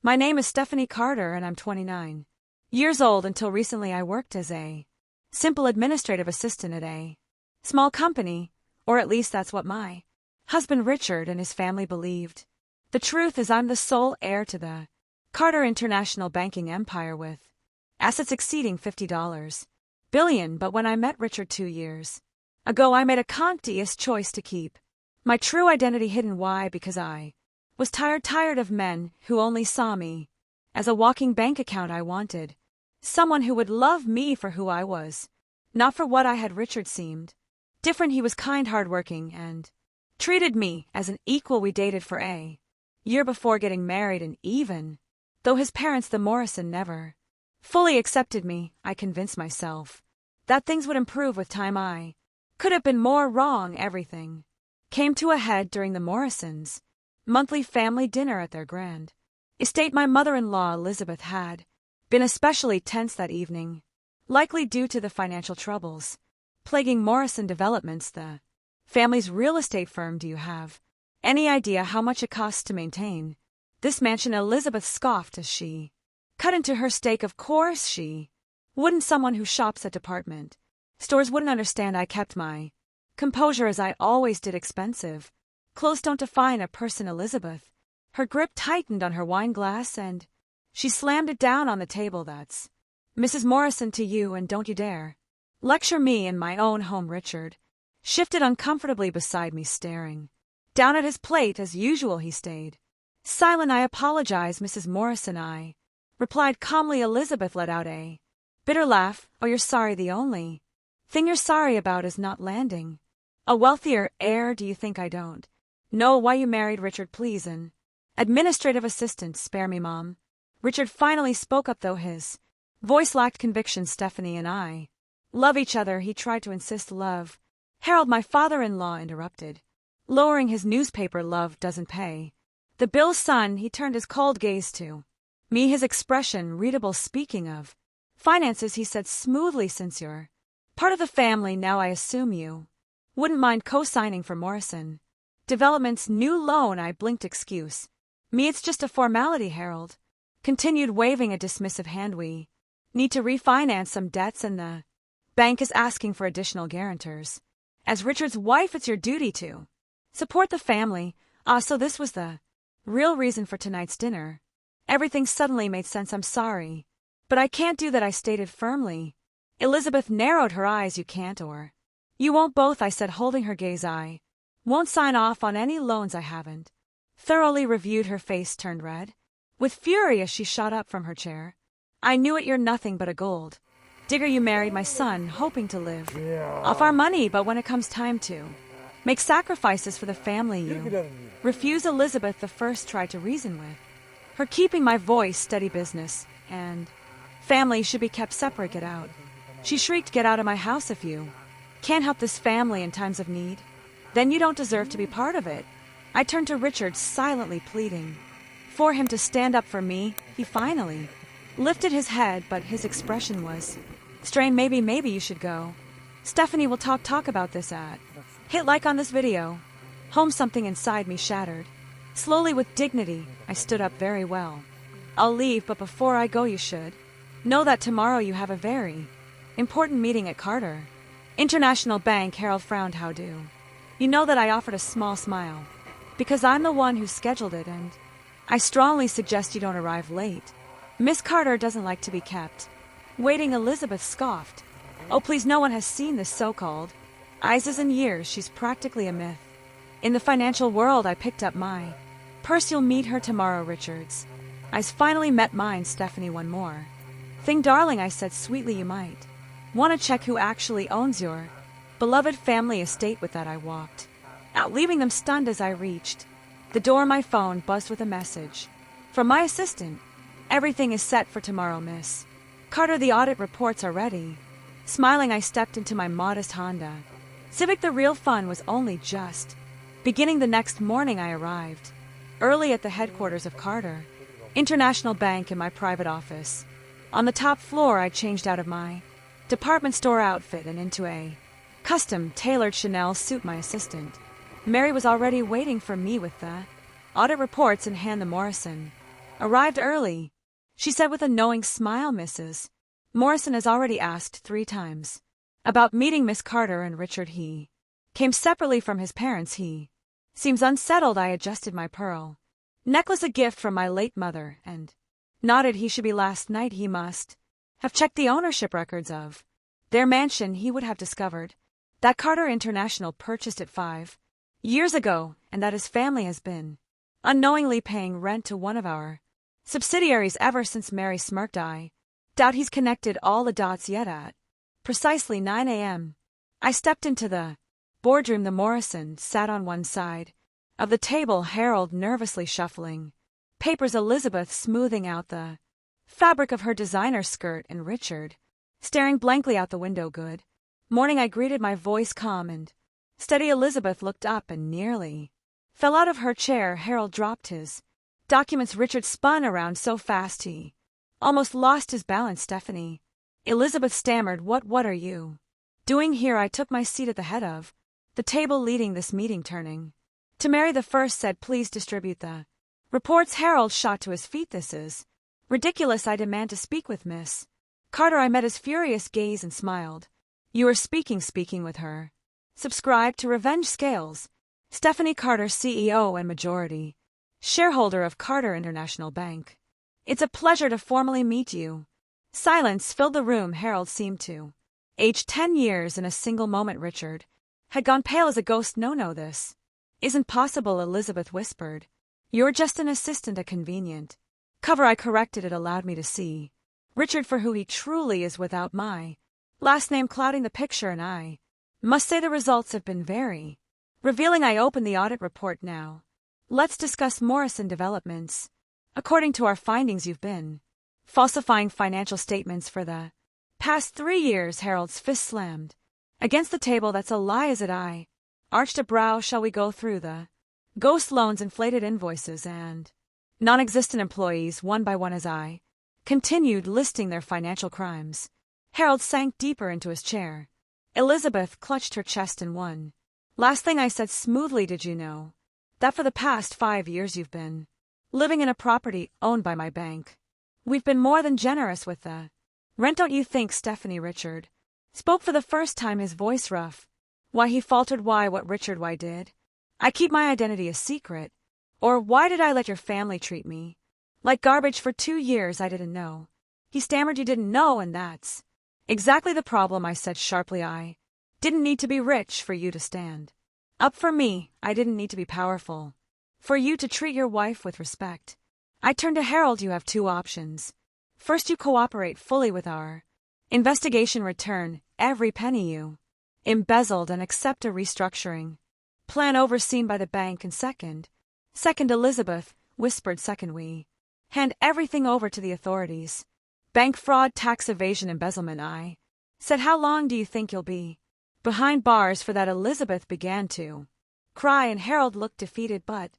My name is Stephanie Carter and I'm 29 years old. Until recently I worked as a simple administrative assistant at a small company, or at least that's what my husband Richard and his family believed. The truth is I'm the sole heir to the Carter International banking empire with assets exceeding $50 billion, but when I met Richard 2 years ago I made a conscious choice to keep my true identity hidden. Why? Because I was tired of men who only saw me as a walking bank account. I wanted someone who would love me for who I was, not for what I had. Richard seemed different. He was kind, hardworking, and treated me as an equal. We dated for a year before getting married, and even though his parents, the Morrison, never fully accepted me, I convinced myself that things would improve with time. I could have been more wrong. Everything came to a head during the Morrisons' monthly family dinner at their grand estate. My mother-in-law, Elizabeth, had been especially tense that evening, likely due to the financial troubles plaguing Morrison Developments, the family's real estate firm. Do you have any idea how much it costs to maintain this mansion? Elizabeth scoffed as she cut into her steak. Of course she wouldn't. Someone who shops at department stores wouldn't understand. I kept my composure as I always did. Expensive clothes don't define a person. Elizabeth, her grip tightened on her wine glass and she slammed it down on the table. That's Mrs. Morrison to you, and don't you dare lecture me in my own home. Richard shifted uncomfortably beside me, staring down at his plate. As usual, he stayed silent. I apologize, Mrs. Morrison, I replied calmly. Elizabeth let out a bitter laugh. Oh, you're sorry? The only thing you're sorry about is not landing a wealthier heir. Do you think I don't know why you married Richard? Please, an administrative assistant. Spare me, Mom. Richard finally spoke up, though his voice lacked conviction. Stephanie and I love each other. He tried to insist. Love? Harold, my father-in-law, interrupted, lowering his newspaper. Love doesn't pay the bills, son. He turned his cold gaze to me, his expression readable. Speaking of finances, he said smoothly, since you're part of the family now, I assume you wouldn't mind co-signing for Morrison Development's new loan. I blinked. Excuse me, it's just a formality, Harold continued, waving a dismissive hand. We need to refinance some debts and the bank is asking for additional guarantors. As Richard's wife, it's your duty to support the family. So this was the real reason for tonight's dinner. Everything suddenly made sense. I'm sorry, but I can't do that, I stated firmly. Elizabeth narrowed her eyes. You can't, or you won't both, I said, holding her gaze. I won't sign off on any loans I haven't thoroughly reviewed. Her face turned red with fury as she shot up from her chair. I knew it. You're nothing but a gold digger. You married my son hoping to live off our money, but when it comes time to make sacrifices for the family, you refuse. Elizabeth the first tried to reason with her, keeping my voice steady. Business and family should be kept separate. Get out, she shrieked. Get out of my house. If you can't help this family in times of need, then you don't deserve to be part of it. I turned to Richard, silently pleading for him to stand up for me. He finally lifted his head, but his expression was strained. Maybe you should go. Stephanie will talk about this at. Hit like on this video. Home. Something inside me shattered. Slowly, with dignity, I stood up. Very well, I'll leave, but before I go you should know that tomorrow you have a very important meeting at Carter International Bank. Harold frowned. How do you know that? I offered a small smile. Because I'm the one who scheduled it, and I strongly suggest you don't arrive late. Miss Carter doesn't like to be kept waiting. Elizabeth scoffed. Oh, please, no one has seen this so-called Isis in years. She's practically a myth in the financial world. I picked up my purse. You'll meet her tomorrow. Richard's eyes finally met mine. Stephanie, one more thing, darling, I said sweetly. You might want to check who actually owns your beloved family estate. With that, I walked out, leaving them stunned. As I reached the door, my phone buzzed with a message from my assistant. Everything is set for tomorrow, Miss Carter. The audit reports are ready. Smiling, I stepped into my modest Honda Civic. The real fun was only just beginning. The next morning, I arrived early at the headquarters of Carter International Bank in my private office. On the top floor, I changed out of my department store outfit and into a custom-tailored Chanel suit. My assistant, Mary, was already waiting for me with the audit reports in hand. The Morrison Arrived early, she said with a knowing smile. Mrs. Morrison has already asked 3 times about meeting Miss Carter and Richard. He came separately from his parents. He seems unsettled. I adjusted my pearl necklace, a gift from my late mother, and nodded. He should be last night. He must have checked the ownership records of their mansion. He would have discovered that Carter International purchased it 5 years ago, and that his family has been unknowingly paying rent to one of our subsidiaries ever since. Mary smirked. I doubt he's connected all the dots yet. At precisely 9 a.m., I stepped into the boardroom. The Morrison sat on one side of the table, Harold nervously shuffling papers, Elizabeth smoothing out the fabric of her designer skirt, and Richard staring blankly out the window. Good morning, I greeted, my voice calm and steady. Elizabeth looked up and nearly fell out of her chair. Harold dropped his documents. Richard spun around so fast he almost lost his balance. Stephanie, Elizabeth stammered, What are you doing here? I took my seat at the head of the table, leading this meeting. Turning to Mary, the first said, Please distribute the reports. Harold shot to his feet. This is ridiculous. I demand to speak with Miss Carter. I met his furious gaze and smiled. You are speaking with her. Subscribe to Revenge Scales. Stephanie Carter, CEO and majority shareholder of Carter International Bank. It's a pleasure to formally meet you. Silence filled the room. Harold seemed to age 10 years in a single moment. Richard had gone pale as a ghost. No, this isn't possible, Elizabeth whispered. You're just an assistant, a convenient cover. I corrected. It allowed me to see Richard for who he truly is without my last name clouding the picture, and I must say the results have been very revealing. I opened the audit report. Now let's discuss Morrison developments. According to our findings, you've been falsifying financial statements for the past 3 years. Harold's fist slammed against the table. That's a lie, is it? I arched a brow. Shall we go through the ghost loans, inflated invoices, and non-existent employees one by one as I continued listing their financial crimes? Harold sank deeper into his chair. Elizabeth clutched her chest in one last thing. I said smoothly, Did you know that for the past 5 years you've been living in a property owned by my bank? We've been more than generous with the rent, don't you think? Stephanie, Richard spoke for the first time, his voice rough. Why, he faltered. Why? What, Richard? Why did I keep my identity a secret? Or why did I let your family treat me like garbage for 2 years? I didn't know. He stammered. You didn't know, and that's exactly the problem, I said sharply. I didn't need to be rich for you to stand up for me. I didn't need to be powerful for you to treat your wife with respect. I turned to Harold. You have 2 options. First, you cooperate fully with our investigation, return every penny you embezzled, and accept a restructuring plan overseen by the bank. And second, Elizabeth whispered, second, we hand everything over to the authorities. Bank fraud, tax evasion, embezzlement. I said, how long do you think you'll be behind bars for that? Elizabeth began to cry, and Harold looked defeated, but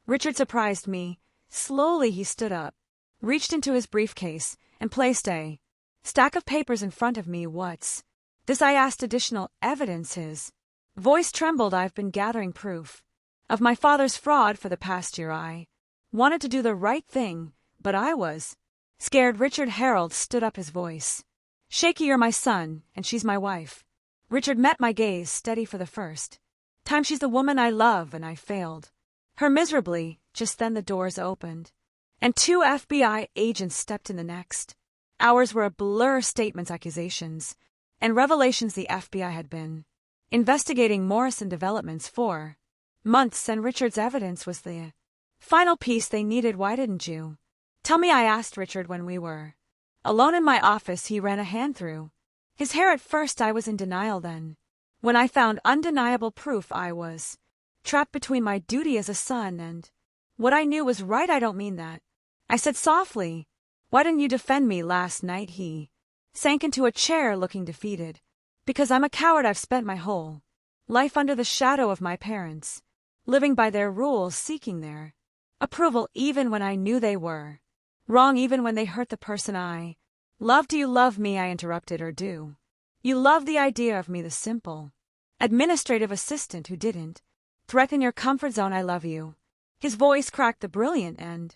Richard surprised me. Slowly he stood up, reached into his briefcase, and placed a stack of papers in front of me. What's this? I asked. Additional evidence. His voice trembled. I've been gathering proof of my father's fraud for the past year. I wanted to do the right thing, but I was scared. Richard, Harold stood up, his voice shaky. You're my son, and she's my wife. Richard met my gaze, steady for the first time. She's the woman I love, and I failed her miserably. Just then the doors opened, and 2 FBI agents stepped in. The next hours were a blur. Statements, accusations, and revelations. The FBI had been investigating Morrison developments for months, and Richard's evidence was the final piece they needed. Why didn't you tell me? I asked Richard when we were alone in my office. He ran a hand through his hair. At first I was in denial. Then, when I found undeniable proof, I was trapped between my duty as a son and what I knew was right. I don't mean that, I said softly. Why didn't you defend me last night? He sank into a chair, looking defeated. Because I'm a coward. I've spent my whole life under the shadow of my parents, living by their rules, seeking their approval, even when I knew they were wrong, even when they hurt the person I loved. Do you love me? I interrupted. Or do you love the idea of me, the simple administrative assistant who didn't threaten your comfort zone? I love you. His voice cracked. The brilliant and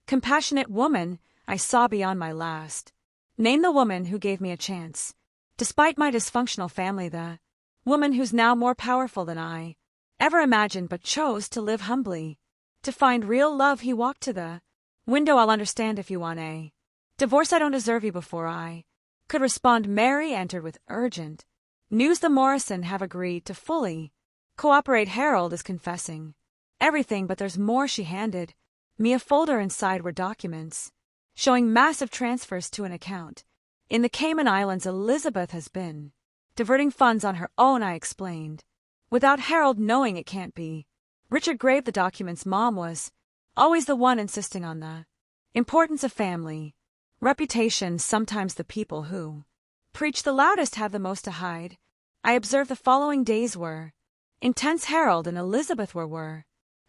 Compassionate woman, I saw beyond my last. Name the woman who gave me a chance. Despite my dysfunctional family, the woman who's now more powerful than I ever imagined but chose to live humbly. To find real love, he walked to the window. I'll understand if you want a divorce. I don't deserve you. Before I could respond, Mary entered with urgent news. The Morrison have agreed to fully cooperate. Harold is confessing everything, but there's more. She handed me a folder. Inside were documents showing massive transfers to an account in the Cayman Islands. Elizabeth has been diverting funds on her own, I explained. Without Harold knowing, it can't be. Richard graved the documents. Mom was always the one insisting on the importance of family reputation. Sometimes the people who preach the loudest have the most to hide. I observed the following days were intense. Harold and Elizabeth were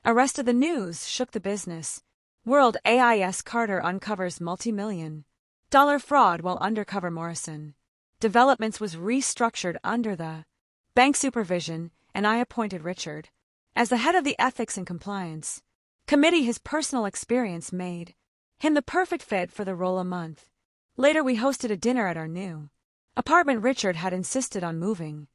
arrested. The news shook the business world. AIS Carter uncovers multi-million-dollar fraud while undercover. Morrison Developments was restructured under the bank supervision, and I appointed Richard as the head of the Ethics and Compliance Committee. His personal experience made him the perfect fit for the role. A month later, we hosted a dinner at our new apartment. Richard had insisted on moving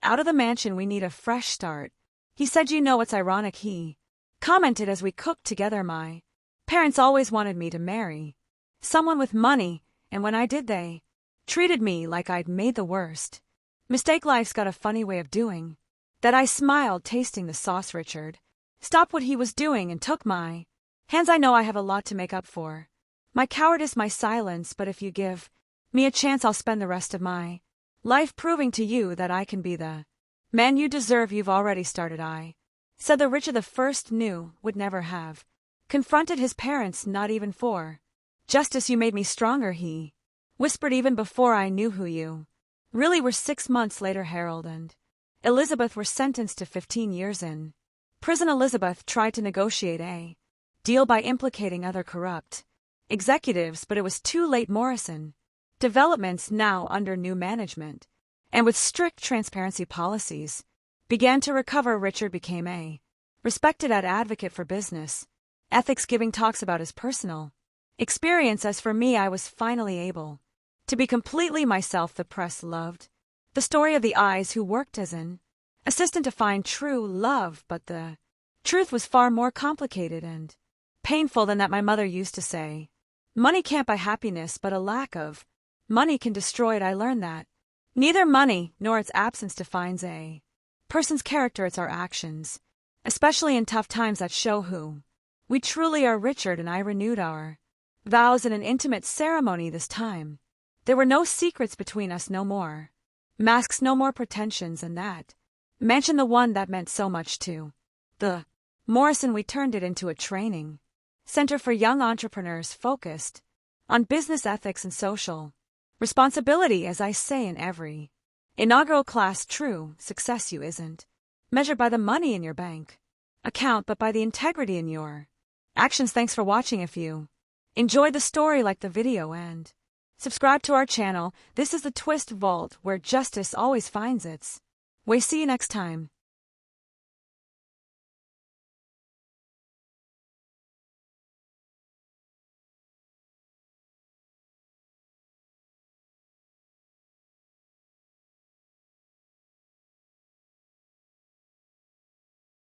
out of the mansion. We need a fresh start, he said. You know, it's ironic, he commented as we cooked together. My parents always wanted me to marry someone with money, and when I did, they treated me like I'd made the worst mistake. Life's got a funny way of doing that. I smiled, tasting the sauce. Richard stopped what he was doing and took my hands. I know I have a lot to make up for my cowardice, my silence, but if you give me a chance, I'll spend the rest of my life proving to you that I can be the man you deserve. You've already started, I said. The Richard the first knew would never have confronted his parents, not even for justice. You made me stronger, he whispered, even before I knew who you really were. 6 months later, Harold and Elizabeth were sentenced to 15 years in prison. Elizabeth tried to negotiate a deal by implicating other corrupt executives, but it was too late. Morrison Developments, now under new management and with strict transparency policies, began to recover. Richard became a respected advocate for business ethics, giving talks about his personal experience. As for me, I was finally able to be completely myself. The press loved the story of the eyes who worked as an assistant to find true love, but the truth was far more complicated and painful than that. My mother used to say, money can't buy happiness, but a lack of money can destroy it. I learned that neither money nor its absence defines a person's character. It's our actions, especially in tough times, that show who we truly are. Richard and I renewed our vows in an intimate ceremony. This time there were no secrets between us, no more masks, no more pretensions, and that mansion, the one that meant so much to the Morrison, we turned it into a training center for young entrepreneurs focused on business ethics and social responsibility. As I say in every inaugural class, true success you isn't measured by the money in your bank account, but by the integrity in your actions. Thanks for watching. If you enjoyed the story, like the video and subscribe to our channel. This is the Twist Vault, where justice always finds its way. See you next time.